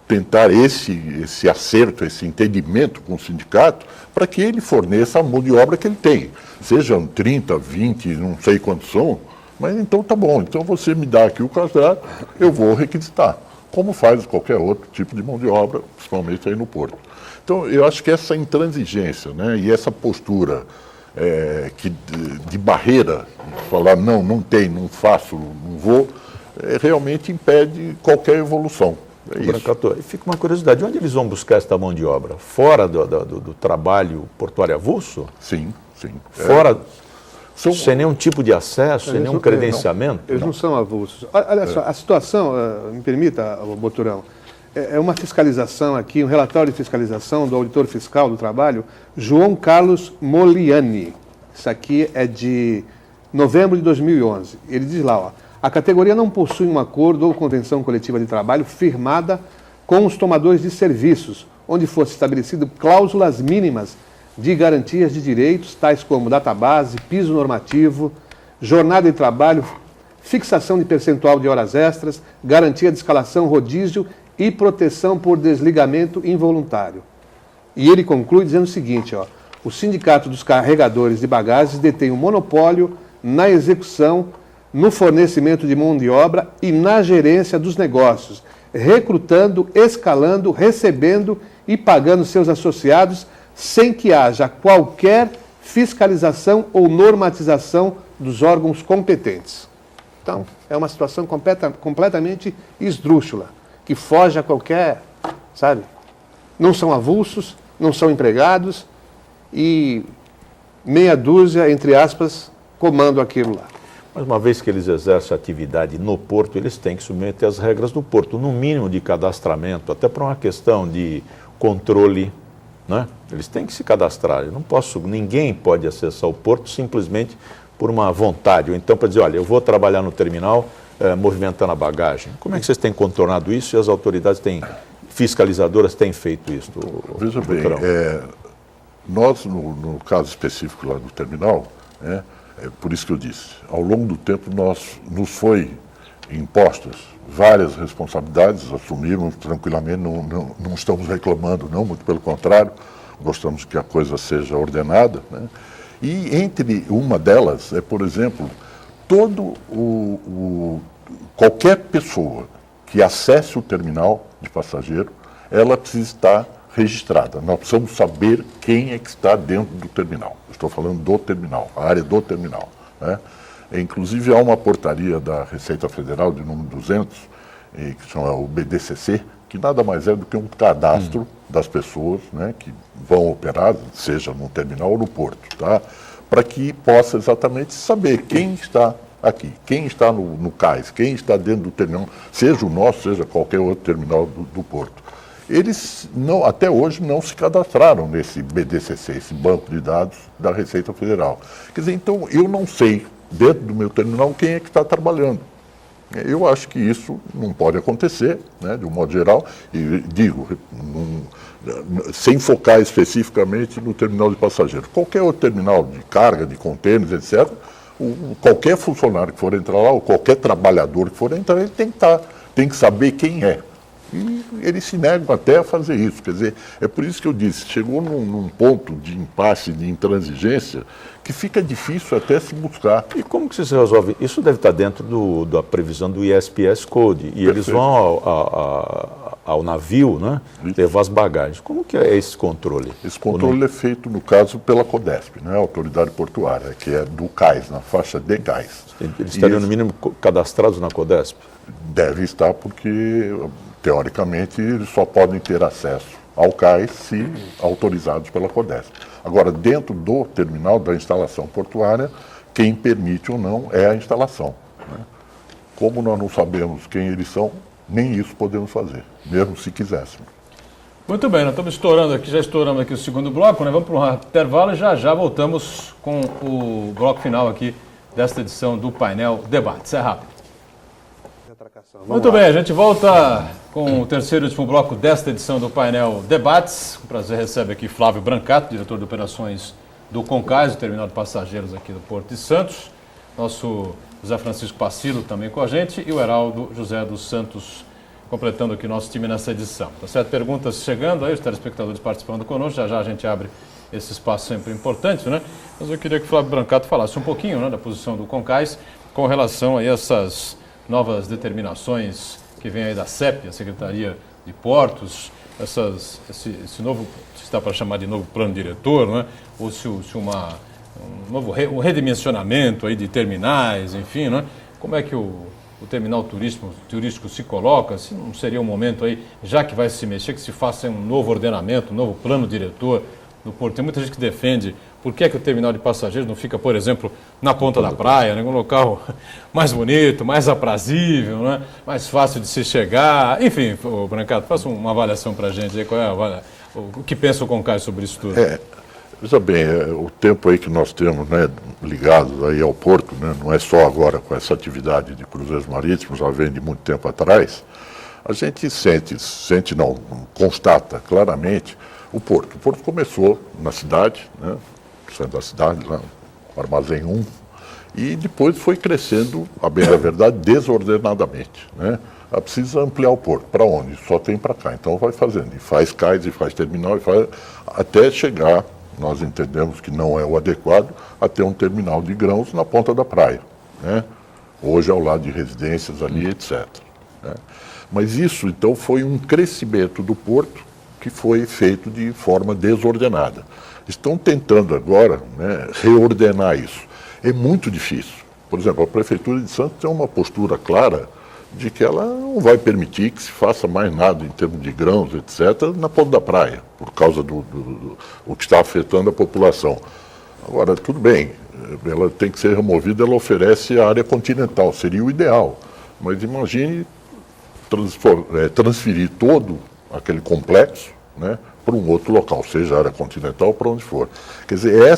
tentar esse acerto, esse entendimento com o sindicato, para que ele forneça a mão de obra que ele tem. Sejam 30, 20, não sei quantos são, mas então tá bom, então você me dá aqui o cadastro, eu vou requisitar, como faz qualquer outro tipo de mão de obra, principalmente aí no Porto. Então eu acho que essa intransigência, né, e essa postura de barreira, de falar não tem, não faço, não vou, realmente impede qualquer evolução. Brancato, fica uma curiosidade, onde eles vão buscar esta mão de obra? Fora do trabalho portuário avulso? Sim. Fora, sem nenhum tipo de acesso, sem nenhum credenciamento? Eles não são avulsos. Olha só, a situação, me permita, Boturão, é uma fiscalização aqui, um relatório de fiscalização do auditor fiscal do trabalho, João Carlos Moliani. Isso aqui é de novembro de 2011. Ele diz lá, ó, a categoria não possui um acordo ou convenção coletiva de trabalho firmada com os tomadores de serviços, onde fosse estabelecido cláusulas mínimas de garantias de direitos, tais como database, piso normativo, jornada de trabalho, fixação de percentual de horas extras, garantia de escalação, rodízio e proteção por desligamento involuntário. E ele conclui dizendo o seguinte, ó, o Sindicato dos Carregadores de Bagagens detém um monopólio na execução, no fornecimento de mão de obra e na gerência dos negócios, recrutando, escalando, recebendo e pagando seus associados sem que haja qualquer fiscalização ou normatização dos órgãos competentes. Então, é uma situação completamente esdrúxula, que foge a qualquer, sabe? Não são avulsos, não são empregados e meia dúzia, entre aspas, comandam aquilo lá. Mas uma vez que eles exercem atividade no porto, eles têm que submeter as regras do porto, no mínimo de cadastramento, até para uma questão de controle, né? Eles têm que se cadastrar. Ninguém pode acessar o porto simplesmente por uma vontade, ou então para dizer, olha, eu vou trabalhar no terminal movimentando a bagagem. Como é que vocês têm contornado isso e as autoridades fiscalizadoras têm feito isso? Veja bem, nós, no caso específico lá do terminal, é por isso que eu disse, ao longo do tempo nos foi impostas várias responsabilidades, assumimos tranquilamente, não estamos reclamando, não, muito pelo contrário, gostamos que a coisa seja ordenada, né? E entre uma delas é, por exemplo, qualquer pessoa que acesse o terminal de passageiro, ela precisa estar registrada. Nós precisamos saber quem é que está dentro do terminal. Estou falando do terminal, a área do terminal, né? Inclusive, há uma portaria da Receita Federal, de número 200, que chama o BDCC, que nada mais é do que um cadastro das pessoas, né, que vão operar, seja no terminal ou no porto, tá? Para que possa exatamente saber quem está aqui, quem está no cais, quem está dentro do terminal, seja o nosso, seja qualquer outro terminal do porto. Eles até hoje não se cadastraram nesse BDCC, esse banco de dados da Receita Federal. Quer dizer, então eu não sei, dentro do meu terminal, quem é que está trabalhando. Eu acho que isso não pode acontecer, né, de um modo geral, e digo, sem focar especificamente no terminal de passageiros. Qualquer outro terminal de carga, de contêineres, etc., qualquer funcionário que for entrar lá, ou qualquer trabalhador que for entrar, ele tem que saber quem é. E eles se negam até a fazer isso. Quer dizer, é por isso que eu disse, chegou num ponto de impasse, de intransigência, que fica difícil até se buscar. E como que você resolve? Isso deve estar dentro da previsão do ISPS Code. E Perfeito. Eles vão ao navio, né, levar as bagagens. Como que é esse controle? Esse controle é feito, no caso, pela CODESP, né, a Autoridade Portuária, que é do cais, na faixa de cais. Eles estariam, no mínimo, cadastrados na CODESP? Deve estar, porque, teoricamente, eles só podem ter acesso ao cais se autorizados pela CODESP. Agora, dentro do terminal da instalação portuária, quem permite ou não é a instalação, né? Como nós não sabemos quem eles são, nem isso podemos fazer, mesmo se quiséssemos. Muito bem, nós estamos já estouramos aqui o segundo bloco, né? Vamos para um intervalo e já voltamos com o bloco final aqui desta edição do painel Debates. É rápido. Muito bem, a gente volta com o terceiro e último bloco desta edição do painel Debates. Com prazer recebe aqui Flávio Brancato, diretor de operações do Concais, o terminal de passageiros aqui do Porto de Santos. Nosso José Francisco Pacilo também com a gente e o Heraldo José dos Santos completando aqui nosso time nessa edição. Tá certo? Perguntas chegando aí, os telespectadores participando conosco, já a gente abre esse espaço sempre importante, né? Mas eu queria que o Flávio Brancato falasse um pouquinho, né, da posição do Concais com relação aí a essas novas determinações que vêm aí da CEP, a Secretaria de Portos, esse novo, se está para chamar de novo plano diretor, né? Ou se um novo redimensionamento aí de terminais, enfim, né? Como é que o terminal turístico se coloca? Se não seria um momento aí, já que vai se mexer, que se faça um novo ordenamento, um novo plano diretor no Porto? Tem muita gente que defende por que o terminal de passageiros não fica, por exemplo, na ponta da praia, né? Um local mais bonito, mais aprazível, né? Mais fácil de se chegar. Enfim, Brancato, faça uma avaliação para a gente aí, o que pensa o Concais sobre isso tudo. Veja bem, o tempo aí que nós temos, né, ligado aí ao porto, né, não é só agora com essa atividade de cruzeiros marítimos, já vem de muito tempo atrás, a gente constata claramente o porto. O porto começou na cidade, né, no centro da cidade, lá no Armazém 1, E depois foi crescendo, a bem da verdade, desordenadamente, né? Precisa ampliar o porto. Para onde? Só tem para cá. Então vai fazendo. E faz cais, e faz terminal, e faz, até chegar, nós entendemos que não é o adequado, a ter um terminal de grãos na ponta da praia, né? Hoje ao lado de residências ali, etc. Né? Mas isso, então, foi um crescimento do porto que foi feito de forma desordenada. Estão tentando agora, né, reordenar isso. É muito difícil. Por exemplo, a Prefeitura de Santos tem uma postura clara de que ela não vai permitir que se faça mais nada em termos de grãos, etc., na ponta da praia, por causa do que está afetando a população. Agora, tudo bem, ela tem que ser removida, ela oferece a área continental, seria o ideal. Mas imagine transferir todo aquele complexo, né, para um outro local, seja a área continental ou para onde for. Quer dizer,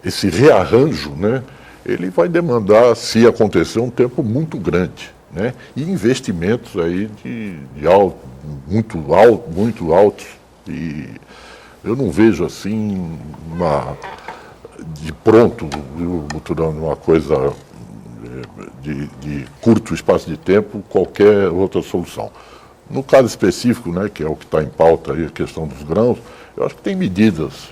esse rearranjo, né, ele vai demandar, se acontecer, um tempo muito grande, né, e investimentos aí muito altos. E eu não vejo assim de pronto, uma coisa de curto espaço de tempo, qualquer outra solução. No caso específico, né, que é o que está em pauta aí, a questão dos grãos, eu acho que tem medidas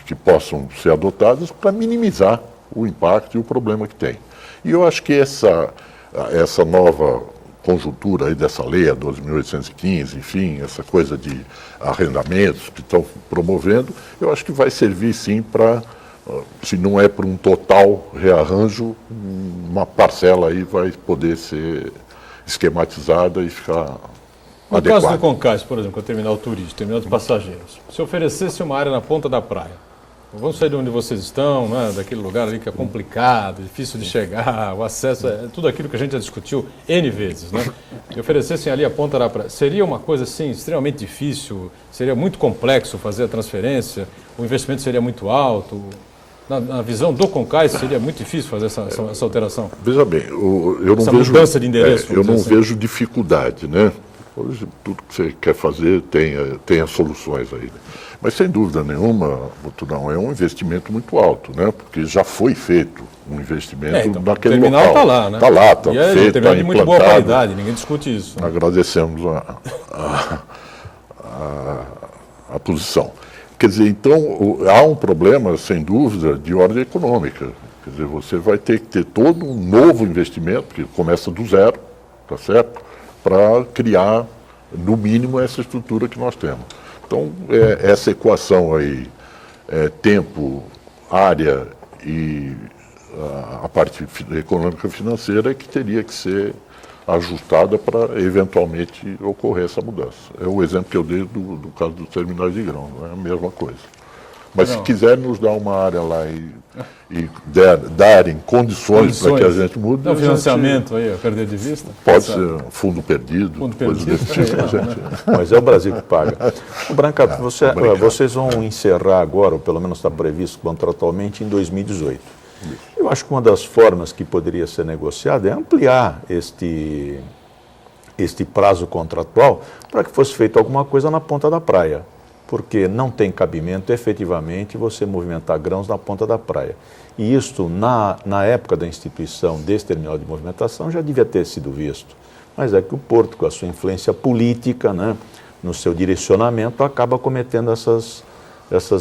que possam ser adotadas para minimizar o impacto e o problema que tem. E eu acho que essa nova conjuntura aí dessa lei, a 12.815, enfim, essa coisa de arrendamentos que estão promovendo, eu acho que vai servir sim para, se não é para um total rearranjo, uma parcela aí vai poder ser esquematizada e ficar No adequada. caso do Concais, por exemplo, que é o terminal turístico, terminal de passageiros, se oferecesse uma área na ponta da praia, vamos sair de onde vocês estão, né, daquele lugar ali que é complicado, difícil de chegar, o acesso, tudo aquilo que a gente já discutiu N vezes, né? E oferecessem ali a ponta da praia, seria uma coisa assim extremamente difícil, seria muito complexo fazer a transferência, o investimento seria muito alto. Na visão do Concais, seria muito difícil fazer essa alteração? Veja bem, eu não Essa vejo mudança de endereço, eu não vamos dizer assim. vejo dificuldade, né? Hoje tudo que você quer fazer tem as soluções aí. Né? Mas sem dúvida nenhuma, Boturão, é um investimento muito alto, né? Porque já foi feito um investimento Então, naquele o terminal local. está lá, né? Está lá, está e é feito, um terminal de está muito boa implantado. qualidade, ninguém discute isso. Né? Agradecemos a posição. Quer dizer, então, há um problema, sem dúvida, de ordem econômica. Quer dizer, você vai ter que ter todo um novo investimento, que começa do zero, tá certo? Para criar, no mínimo, essa estrutura que nós temos. Então, essa equação aí, tempo, área e a parte econômica financeira é que teria que ser ajustada para eventualmente ocorrer essa mudança. É o exemplo que eu dei do caso dos terminais de grão, não é a mesma coisa. Mas se quiser nos dar uma área lá e darem condições para que a gente mude... Não, financiamento aí, a perder de vista? Pode ser um fundo perdido, coisa desse tipo. Mas é o Brasil que paga. O Brancato, vocês vão encerrar agora, ou pelo menos está previsto contratualmente, em 2018. Eu acho que uma das formas que poderia ser negociada é ampliar este prazo contratual para que fosse feita alguma coisa na ponta da praia, porque não tem cabimento efetivamente você movimentar grãos na ponta da praia. E isto, na época da instituição desse terminal de movimentação, já devia ter sido visto. Mas é que o Porto, com a sua influência política, né, no seu direcionamento, acaba cometendo essas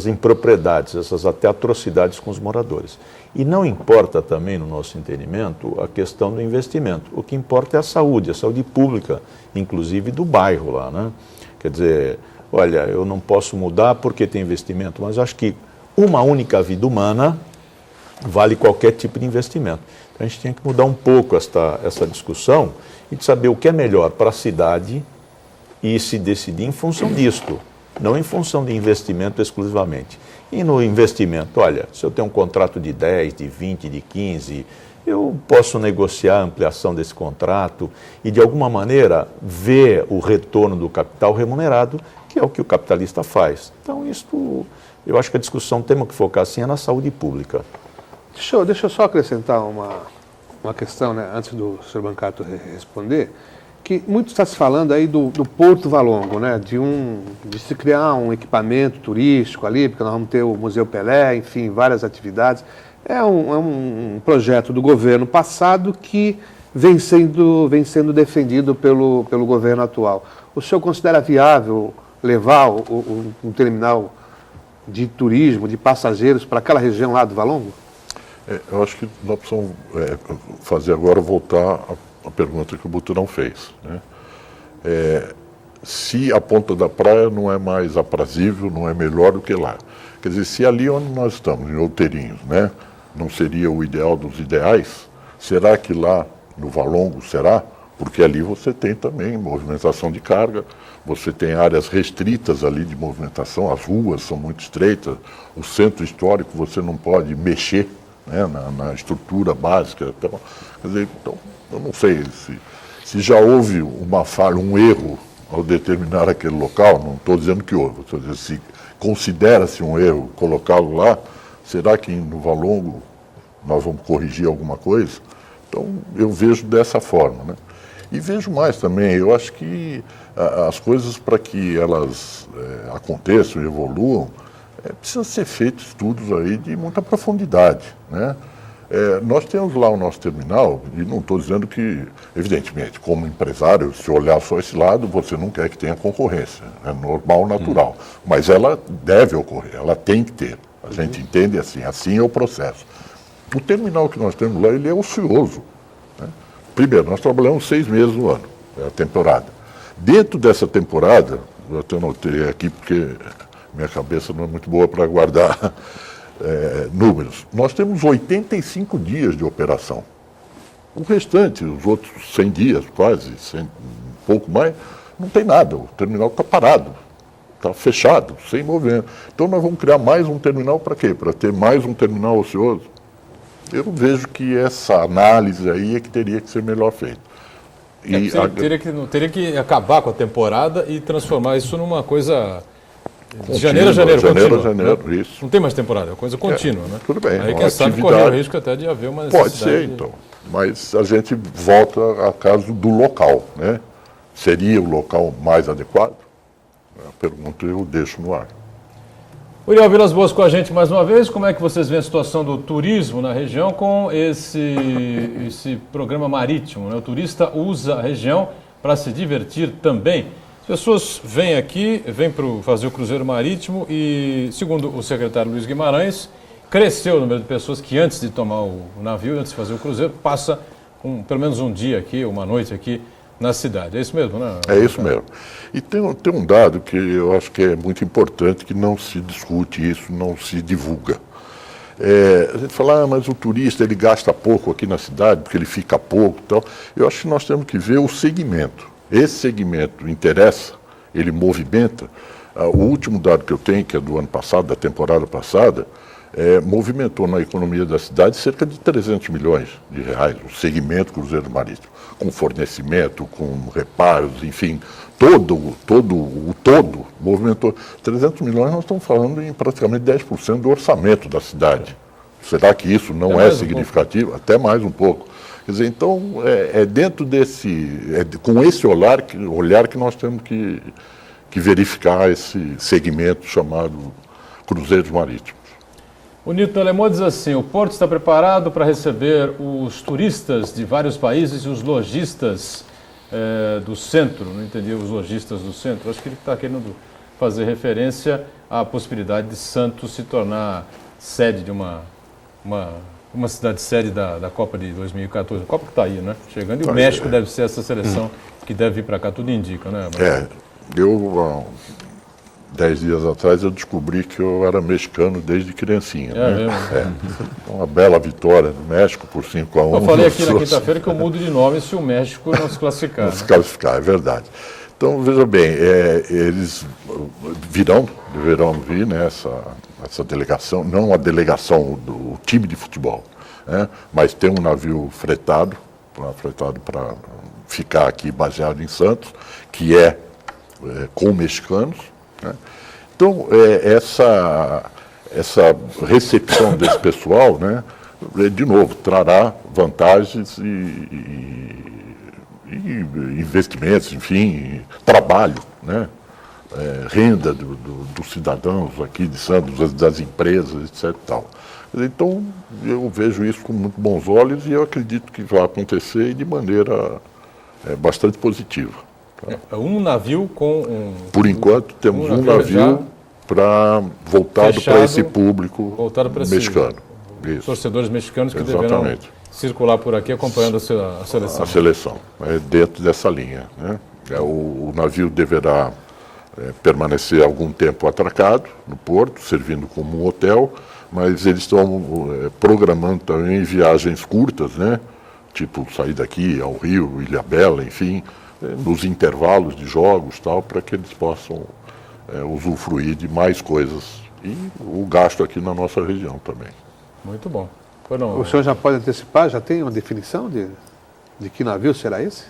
impropriedades, essas até atrocidades com os moradores. E não importa também, no nosso entendimento, a questão do investimento. O que importa é a saúde pública, inclusive do bairro lá, né? Quer dizer, olha, eu não posso mudar porque tem investimento, mas acho que uma única vida humana vale qualquer tipo de investimento. Então a gente tem que mudar um pouco essa discussão e de saber o que é melhor para a cidade e se decidir em função disto, não em função de investimento exclusivamente. E no investimento, olha, se eu tenho um contrato de 10, de 20, de 15, eu posso negociar a ampliação desse contrato e, de alguma maneira, ver o retorno do capital remunerado, que é o que o capitalista faz. Então, eu acho que a discussão, temos que focar, assim, é na saúde pública. Deixa eu só acrescentar uma questão, né, antes do Sr. Brancato responder, que muito está se falando aí do Porto Valongo, né, de se criar um equipamento turístico ali, porque nós vamos ter o Museu Pelé, enfim, várias atividades. É um projeto do governo passado que vem sendo defendido pelo governo atual. O senhor considera viável levar um terminal de turismo, de passageiros, para aquela região lá do Valongo? Eu acho que nós precisamos fazer agora, voltar à pergunta que o Buturão fez, né? Se a ponta da praia não é mais aprazível, não é melhor do que lá. Quer dizer, se ali onde nós estamos, em Outeirinhos, né, não seria o ideal dos ideais, será que lá no Valongo será? Porque ali você tem também movimentação de carga, você tem áreas restritas ali de movimentação, as ruas são muito estreitas, o centro histórico você não pode mexer, né, na estrutura básica. Então, quer dizer, então, eu não sei se já houve uma falha, um erro ao determinar aquele local, não estou dizendo que houve, estou dizendo se considera-se um erro colocá-lo lá, será que no Valongo nós vamos corrigir alguma coisa? Então, eu vejo dessa forma, né? E vejo mais também, eu acho que as coisas, para que elas aconteçam e evoluam, precisam ser feitos estudos aí de muita profundidade, né? Nós temos lá o nosso terminal, e não estou dizendo que, evidentemente, como empresário, se olhar só esse lado, você não quer que tenha concorrência, é normal, natural, mas ela deve ocorrer, ela tem que ter, a gente entende assim é o processo. O terminal que nós temos lá, ele é ocioso, né? Primeiro, nós trabalhamos 6 meses no ano, é a temporada. Dentro dessa temporada, eu até notei aqui porque minha cabeça não é muito boa para guardar números, nós temos 85 dias de operação. O restante, os outros 100 dias, quase, 100, um pouco mais, não tem nada, o terminal está parado, está fechado, sem movimento. Então nós vamos criar mais um terminal para quê? Para ter mais um terminal ocioso? Eu vejo que essa análise aí é que teria que ser melhor feita. E teria que acabar com a temporada e transformar isso numa coisa de janeiro janeiro, né? Isso. Não tem mais temporada, é uma coisa contínua, né? Tudo bem. Aí quem sabe correr o risco até de haver uma necessidade. Pode ser, então. Mas a gente volta a caso do local, né? Seria o local mais adequado? A pergunta eu deixo no ar. Uriel Vilas Boas com a gente mais uma vez. Como é que vocês veem a situação do turismo na região com esse programa marítimo, né? O turista usa a região para se divertir também. As pessoas vêm aqui, vêm para fazer o cruzeiro marítimo e, segundo o secretário Luiz Guimarães, cresceu o número de pessoas que antes de tomar o navio, antes de fazer o cruzeiro, passa pelo menos um dia aqui, uma noite aqui na cidade. É isso mesmo, né? É isso mesmo. E tem um dado que eu acho que é muito importante, que não se discute isso, não se divulga. A gente fala, mas o turista ele gasta pouco aqui na cidade, porque ele fica pouco e tal. Eu acho que nós temos que ver o segmento. Esse segmento interessa, ele movimenta. O último dado que eu tenho, que é do ano passado, da temporada passada, movimentou na economia da cidade cerca de 300 milhões de reais, o segmento cruzeiro marítimo, com fornecimento, com reparos, enfim, o todo movimentou 300 milhões, nós estamos falando em praticamente 10% do orçamento da cidade. Será que isso não é significativo? Até mais um pouco. Quer dizer, então, dentro com esse olhar que nós temos que verificar esse segmento chamado cruzeiros marítimos. O Nilton Alemão diz assim, o Porto está preparado para receber os turistas de vários países e os lojistas do centro, não entendi, os lojistas do centro, acho que ele está querendo fazer referência à possibilidade de Santos se tornar sede de uma cidade sede da Copa de 2014, a Copa que está aí, né? Chegando, e o México deve ser essa seleção que deve vir para cá, tudo indica, né? Eu... 10 dias atrás eu descobri que eu era mexicano desde criancinha. Uma bela vitória do México por 5-1. Eu falei aqui na quinta-feira que eu mudo de nome se o México não se classificar. Não se classificar, é verdade. Então, veja bem, eles deverão vir, né, essa delegação, não a delegação do time de futebol, né, mas tem um navio fretado para ficar aqui baseado em Santos, que com mexicanos. Né? Então, essa recepção desse pessoal, né, de novo, trará vantagens e investimentos, enfim, trabalho, né, renda dos cidadãos aqui de Santos, das empresas, etc. Tal. Então, eu vejo isso com muito bons olhos e eu acredito que vai acontecer de maneira bastante positiva. É um navio com Por enquanto, temos um navio voltado para fechado, esse público voltado para mexicano. Isso. torcedores mexicanos que Exatamente. deverão circular por aqui acompanhando a seleção. A seleção, dentro dessa linha. Né? O navio deverá permanecer algum tempo atracado no porto, servindo como um hotel, mas eles estão programando também viagens curtas, né? Tipo sair daqui ao Rio, Ilhabela, enfim, nos intervalos de jogos, tal, para que eles possam usufruir de mais coisas e o gasto aqui na nossa região também. Muito bom. Não, O senhor já pode antecipar, já tem uma definição de que navio será esse?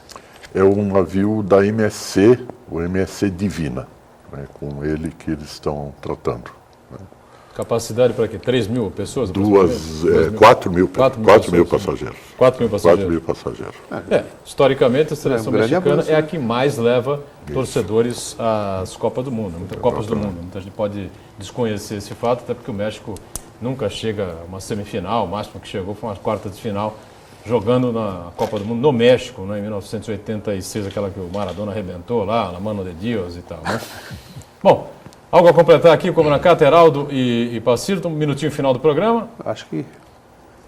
É um navio da MSC, o MSC Divina, né, com ele que eles estão tratando. Né. capacidade para quê? 3 mil pessoas? 4 mil passageiros. 4 mil passageiros. 4 mil passageiros. Historicamente, a seleção grande mexicana avanço, é a né? que mais leva torcedores às Copas do Mundo, Copas do Mundo. Muita gente pode desconhecer esse fato, até porque o México nunca chega a uma semifinal, o máximo que chegou foi uma quarta de final, jogando na Copa do Mundo no México, né, em 1986, aquela que o Maradona arrebentou lá, na Mano de Dios e tal. Né? Bom, algo a completar aqui, como na Cata, Heraldo e Pacílio, um minutinho final do programa. Acho que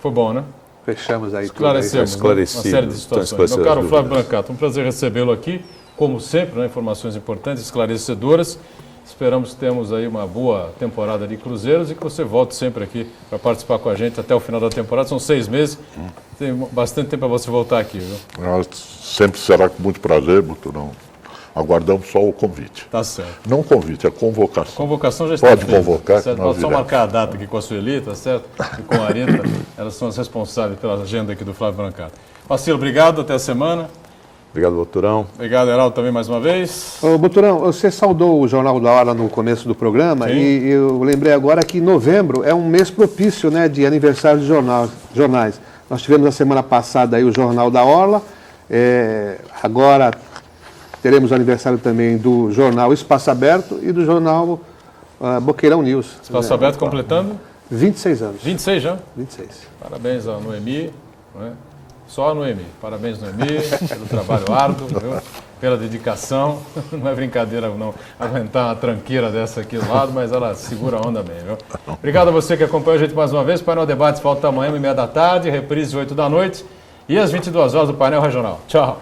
Foi bom, né? fechamos aí Esclarecemos tudo. uma série de situações. Meu caro Flávio Brancato, um prazer recebê-lo aqui, como sempre, né, informações importantes, esclarecedoras. Esperamos que temos aí uma boa temporada de cruzeiros e que você volte sempre aqui para participar com a gente até o final da temporada. São 6 meses, tem bastante tempo para você voltar aqui, viu? Sempre será com muito prazer, Buturão. Aguardamos só o convite. Tá certo. Não convite, é convocação. Convocação já está Pode feita, convocar, tá certo? que nós Pode só iremos. marcar a data aqui com a Sueli, tá certo? E com a Areta, elas são as responsáveis pela agenda aqui do Flávio Brancato. Pacílio, obrigado, até a semana. Obrigado, doutorão. Obrigado, Heraldo, também mais uma vez. Ô, Buturão, você saudou o Jornal da Hora no começo do programa. Sim. E eu lembrei agora que novembro é um mês propício, né, de aniversário de jornais. Nós tivemos a semana passada aí o Jornal da Orla, agora teremos o aniversário também do jornal Espaço Aberto e do jornal Boqueirão News. Espaço Aberto completando 26 anos. 26 já. 26. Parabéns à Noemi, né? Só a Noemi. Parabéns, Noemi, pelo trabalho árduo, viu? Pela dedicação. Não é brincadeira não aguentar uma tranqueira dessa aqui do lado, mas ela segura a onda bem, viu? Obrigado a você que acompanha a gente mais uma vez. O Painel Debates volta amanhã, 1h30 da tarde, reprise 8 da noite e às 22 horas do Painel Regional. Tchau.